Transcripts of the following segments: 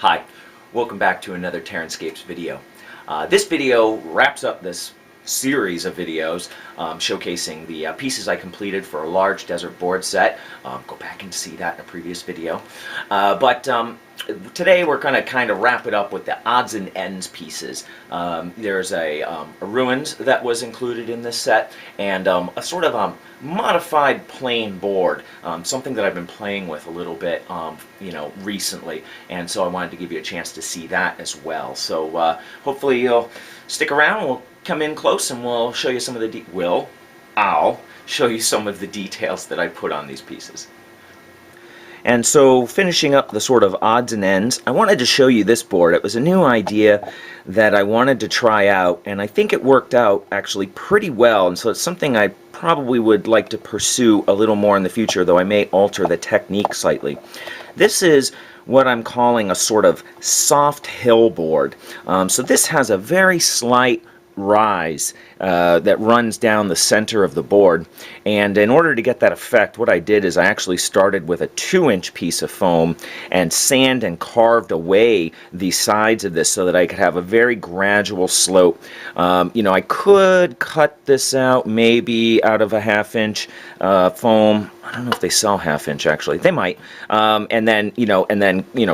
Hi, welcome back to another TerranScapes video. This video wraps up this series of videos showcasing the pieces I completed for a large desert board set. Go back and see that in a previous video. Today we're going to kind of wrap it up with the odds and ends pieces. There's a ruins that was included in this set, and a sort of modified plain board, something that I've been playing with a little bit recently, and so I wanted to give you a chance to see that as well. So hopefully you'll stick around. We'll come in close and we'll show you some of the I'll show you some of the details that I put on these pieces. And so, finishing up the sort of odds and ends, I wanted to show you this board. It was a new idea that I wanted to try out, and I think it worked out actually pretty well, and so it's something I probably would like to pursue a little more in the future, though I may alter the technique slightly. This is what I'm calling a sort of soft hill board. So this has a very slight rise that runs down the center of the board, and in order to get that effect, what I did is I actually started with a 2-inch piece of foam and sand and carved away the sides of this so that I could have a very gradual slope. I could cut this out maybe out of a 1/2-inch foam. I don't know if they sell 1/2-inch, actually. They might. And then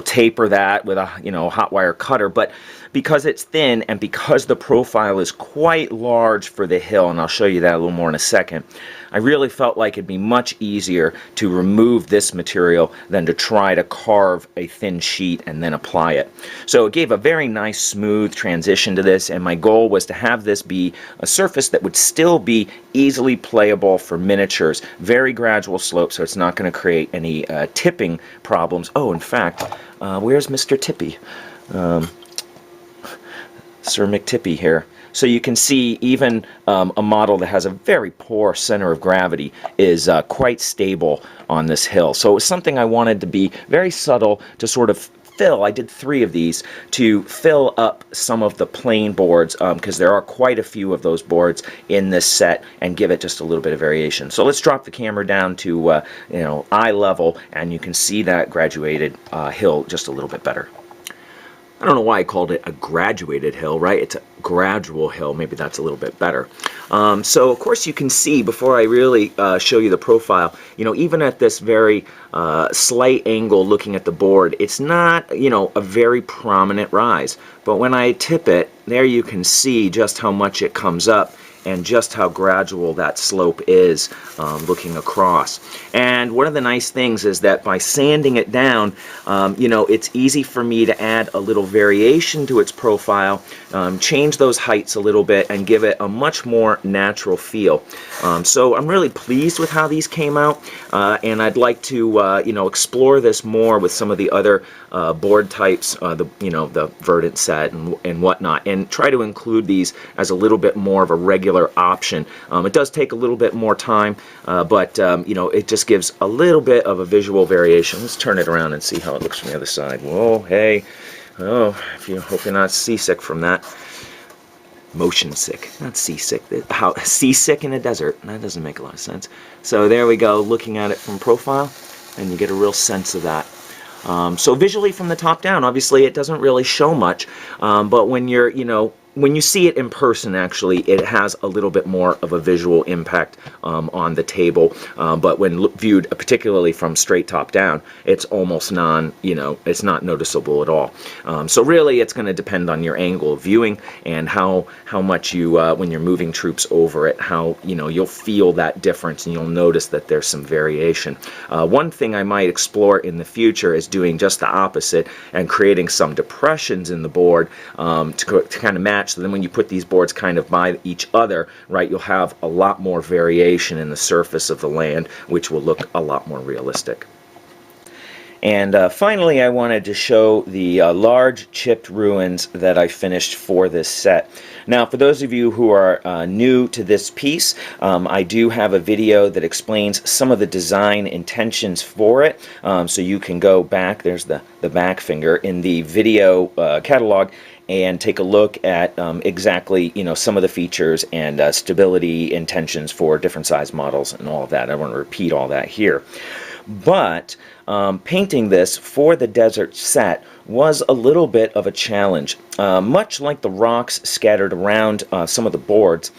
taper that with a hot wire cutter. But because it's thin and because the profile is quite large for the hill, and I'll show you that a little more in a second, I really felt like it'd be much easier to remove this material than to try to carve a thin sheet and then apply it. So it gave a very nice smooth transition to this, and my goal was to have this be a surface that would still be easily playable for miniatures. Very gradual slope, so it's not going to create any tipping problems. Oh, in fact, where's Mr. Tippy? Sir McTippy here. So you can see even a model that has a very poor center of gravity is quite stable on this hill. So it was something I wanted to be very subtle to sort of fill. I did 3 of these to fill up some of the plain boards because there are quite a few of those boards in this set, and give it just a little bit of variation. So let's drop the camera down to eye level, and you can see that graduated hill just a little bit better. I don't know why I called it a graduated hill, right? It's a gradual hill. Maybe that's a little bit better. So, of course, you can see, before I really show you the profile, even at this very slight angle looking at the board, it's not, a very prominent rise. But when I tip it, there you can see just how much it comes up and just how gradual that slope is looking across. And one of the nice things is that by sanding it down, it's easy for me to add a little variation to its profile, change those heights a little bit, and give it a much more natural feel. So I'm really pleased with how these came out, and I'd like to explore this more with some of the other board types, the Verdant set and whatnot, and try to include these as a little bit more of a regular option. It does take a little bit more time, but it just gives a little bit of a visual variation. Let's turn it around and see how it looks from the other side. Whoa, hey, oh, hope you're not seasick from that. Motion sick, not seasick. How seasick in a desert? That doesn't make a lot of sense. So there we go, looking at it from profile, and you get a real sense of that. So visually from the top down, obviously it doesn't really show much, but when you're, when you see it in person, actually, it has a little bit more of a visual impact on the table. But when viewed, particularly from straight top down, it's almost it's not noticeable at all. So really, it's going to depend on your angle of viewing and how much you, when you're moving troops over it, how you'll feel that difference, and you'll notice that there's some variation. One thing I might explore in the future is doing just the opposite and creating some depressions in the board to kind of match. So then when you put these boards kind of by each other, right, you'll have a lot more variation in the surface of the land, which will look a lot more realistic. And finally, I wanted to show the large chipped ruins that I finished for this set. Now, for those of you who are new to this piece, I do have a video that explains some of the design intentions for it. So you can go back, there's the back finger, in the video catalog, and take a look at exactly some of the features and stability intentions for different size models and all of that. I don't want to repeat all that here. But painting this for the desert set was a little bit of a challenge. Much like the rocks scattered around some of the boards,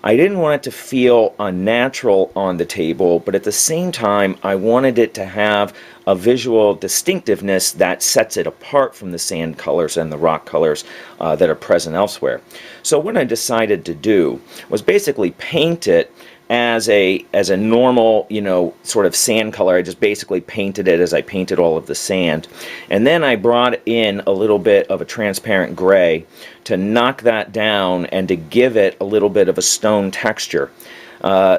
I didn't want it to feel unnatural on the table, but at the same time I wanted it to have a visual distinctiveness that sets it apart from the sand colors and the rock colors that are present elsewhere. So what I decided to do was basically paint it as a normal, you know, sort of sand color. I just basically painted it as I painted all of the sand. And then I brought in a little bit of a transparent gray to knock that down and to give it a little bit of a stone texture.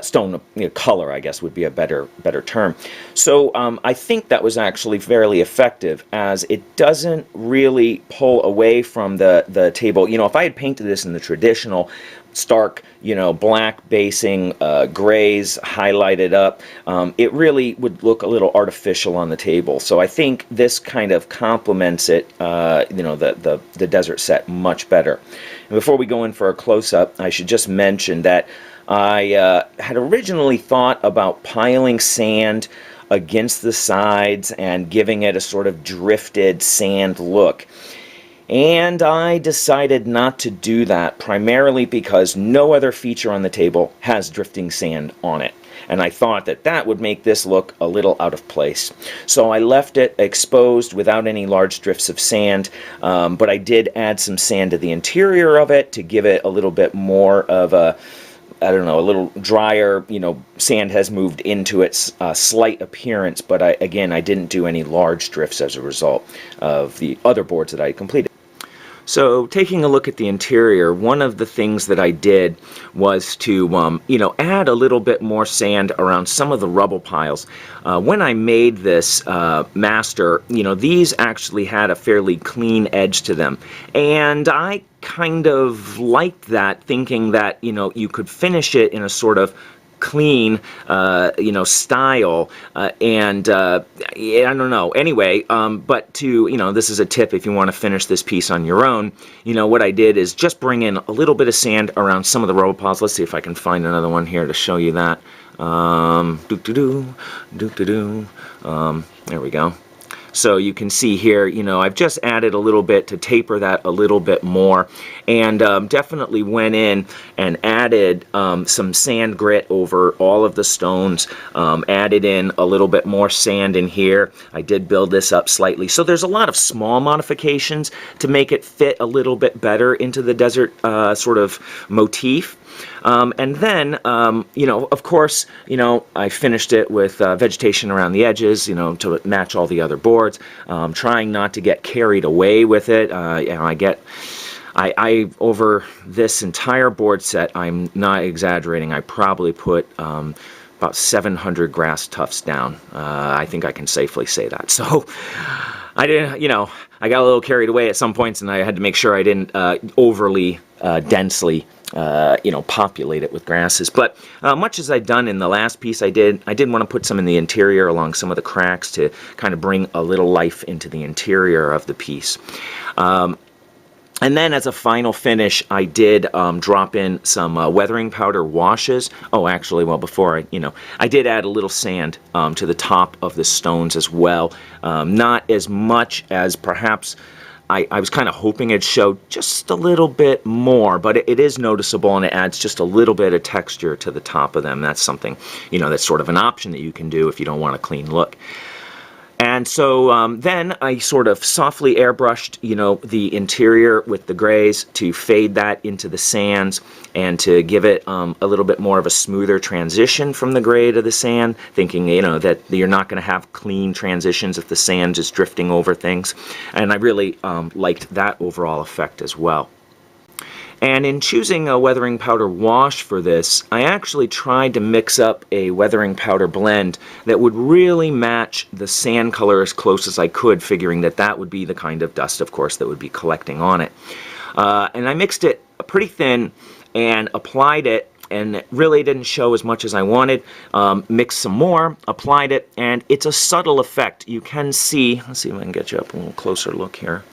Stone, you know, color, I guess, would be a better term. So I think that was actually fairly effective, as it doesn't really pull away from the table. You know, if I had painted this in the traditional stark, you know, black basing, grays highlighted up, it really would look a little artificial on the table. So I think this kind of complements it, you know, the desert set much better. And before we go in for a close-up, I should just mention that I had originally thought about piling sand against the sides and giving it a sort of drifted sand look. And I decided not to do that, primarily because no other feature on the table has drifting sand on it. And I thought that that would make this look a little out of place. So I left it exposed without any large drifts of sand, but I did add some sand to the interior of it to give it a little bit more of a, I don't know, a little drier, you know, sand has moved into its slight appearance, but again, I didn't do any large drifts as a result of the other boards that I completed. So taking a look at the interior, one of the things that I did was to, you know, add a little bit more sand around some of the rubble piles. When I made this master, you know, these actually had a fairly clean edge to them. And I kind of liked that, thinking that, you know, you could finish it in a sort of clean, you know, style, and yeah, I don't know. Anyway, but to, you know, this is a tip if you want to finish this piece on your own. You know, what I did is just bring in a little bit of sand around some of the rubble piles. Let's see if I can find another one here to show you that. There we go. So you can see here, you know, I've just added a little bit to taper that a little bit more, and definitely went in and added some sand grit over all of the stones, added in a little bit more sand in here. I did build this up slightly. So there's a lot of small modifications to make it fit a little bit better into the desert sort of motif. And then, you know, of course, you know, I finished it with vegetation around the edges, you know, to match all the other boards, trying not to get carried away with it. You know, I over this entire board set, I'm not exaggerating, I probably put about 700 grass tufts down. I think I can safely say that. So I didn't, you know, I got a little carried away at some points, and I had to make sure I didn't overly densely you know, populate it with grasses. But much as I'd done in the last piece I did want to put some in the interior along some of the cracks to kind of bring a little life into the interior of the piece. And then as a final finish, I did drop in some weathering powder washes. Oh, actually, well, before I did add a little sand to the top of the stones as well. Not as much as perhaps I was kind of hoping it'd show, just a little bit more, but it is noticeable, and it adds just a little bit of texture to the top of them. That's something, you know, that's sort of an option that you can do if you don't want a clean look. And so then I sort of softly airbrushed, you know, the interior with the grays to fade that into the sands and to give it a little bit more of a smoother transition from the gray to the sand, thinking, you know, that you're not going to have clean transitions if the sand is drifting over things. And I really liked that overall effect as well. And in choosing a weathering powder wash for this, I actually tried to mix up a weathering powder blend that would really match the sand color as close as I could, figuring that that would be the kind of dust, of course, that would be collecting on it. And I mixed it pretty thin and applied it, and it really didn't show as much as I wanted. Mixed some more, applied it, and it's a subtle effect. You can see, let's see if I can get you up a little closer look here.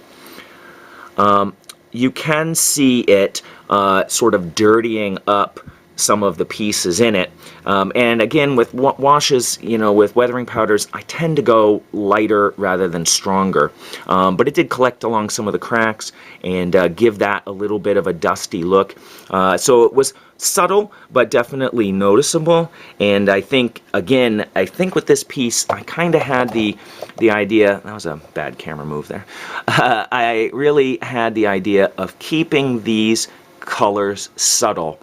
You can see it sort of dirtying up some of the pieces in it. And again, with washes, you know, with weathering powders, I tend to go lighter rather than stronger. But it did collect along some of the cracks and give that a little bit of a dusty look. So it was subtle, but definitely noticeable. And I think, again, I think with this piece, I kind of had the idea, that was a bad camera move there, I really had the idea of keeping these colors subtle.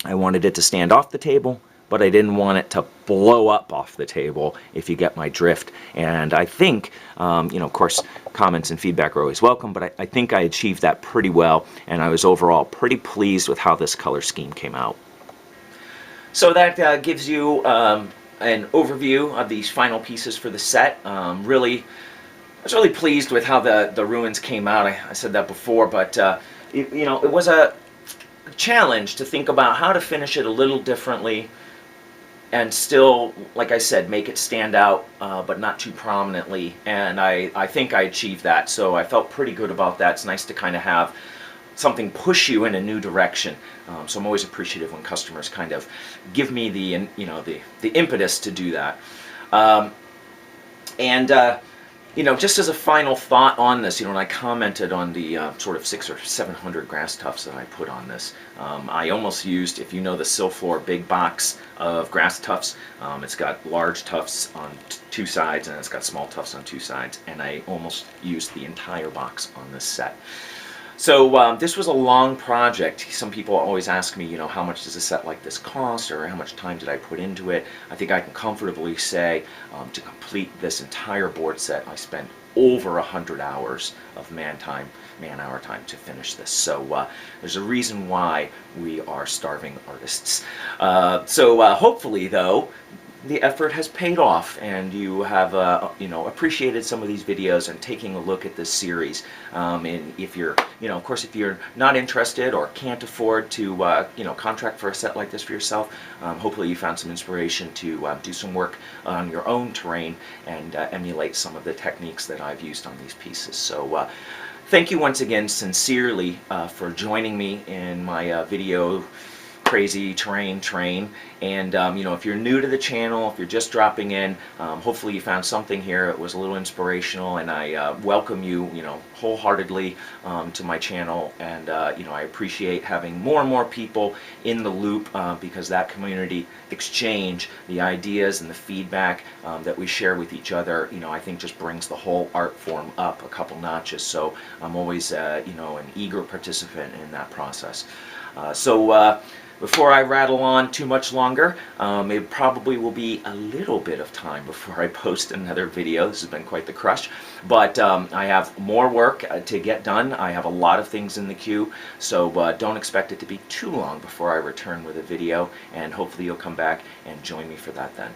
I wanted it to stand off the table, but I didn't want it to blow up off the table, if you get my drift. And I think, you know, of course, comments and feedback are always welcome, but I think I achieved that pretty well, and I was overall pretty pleased with how this color scheme came out. So that gives you an overview of these final pieces for the set. I was really pleased with how the ruins came out. I said that before, but you know, it was a challenge to think about how to finish it a little differently and still, like I said, make it stand out, but not too prominently. And I think I achieved that, so I felt pretty good about that. It's nice to kind of have something push you in a new direction. So I'm always appreciative when customers kind of give me the, you know, the impetus to do that. You know, just as a final thought on this, you know, when I commented on the sort of 600 or 700 grass tufts that I put on this, I almost used, if you know the Silflor big box of grass tufts, it's got large tufts on two sides and it's got small tufts on two sides, and I almost used the entire box on this set. So this was a long project. Some people always ask me, you know, how much does a set like this cost, or how much time did I put into it? I think I can comfortably say to complete this entire board set, I spent over 100 hours of man-hour time to finish this. So there's a reason why we are starving artists. Hopefully, though, the effort has paid off, and you have you know, appreciated some of these videos and taking a look at this series. And if you're, you know, of course, if you're not interested or can't afford to you know, contract for a set like this for yourself, hopefully you found some inspiration to do some work on your own terrain and emulate some of the techniques that I've used on these pieces. So thank you once again sincerely for joining me in my video crazy terrain train. And you know, if you're new to the channel, if you're just dropping in, hopefully you found something here. It was a little inspirational, and I welcome you, you know, wholeheartedly to my channel. And you know, I appreciate having more and more people in the loop, because that community exchange, the ideas and the feedback that we share with each other, you know, I think just brings the whole art form up a couple notches. So I'm always you know, an eager participant in that process. Before I rattle on too much longer, it probably will be a little bit of time before I post another video. This has been quite the crush, but I have more work to get done. I have a lot of things in the queue, so don't expect it to be too long before I return with a video, and hopefully you'll come back and join me for that then.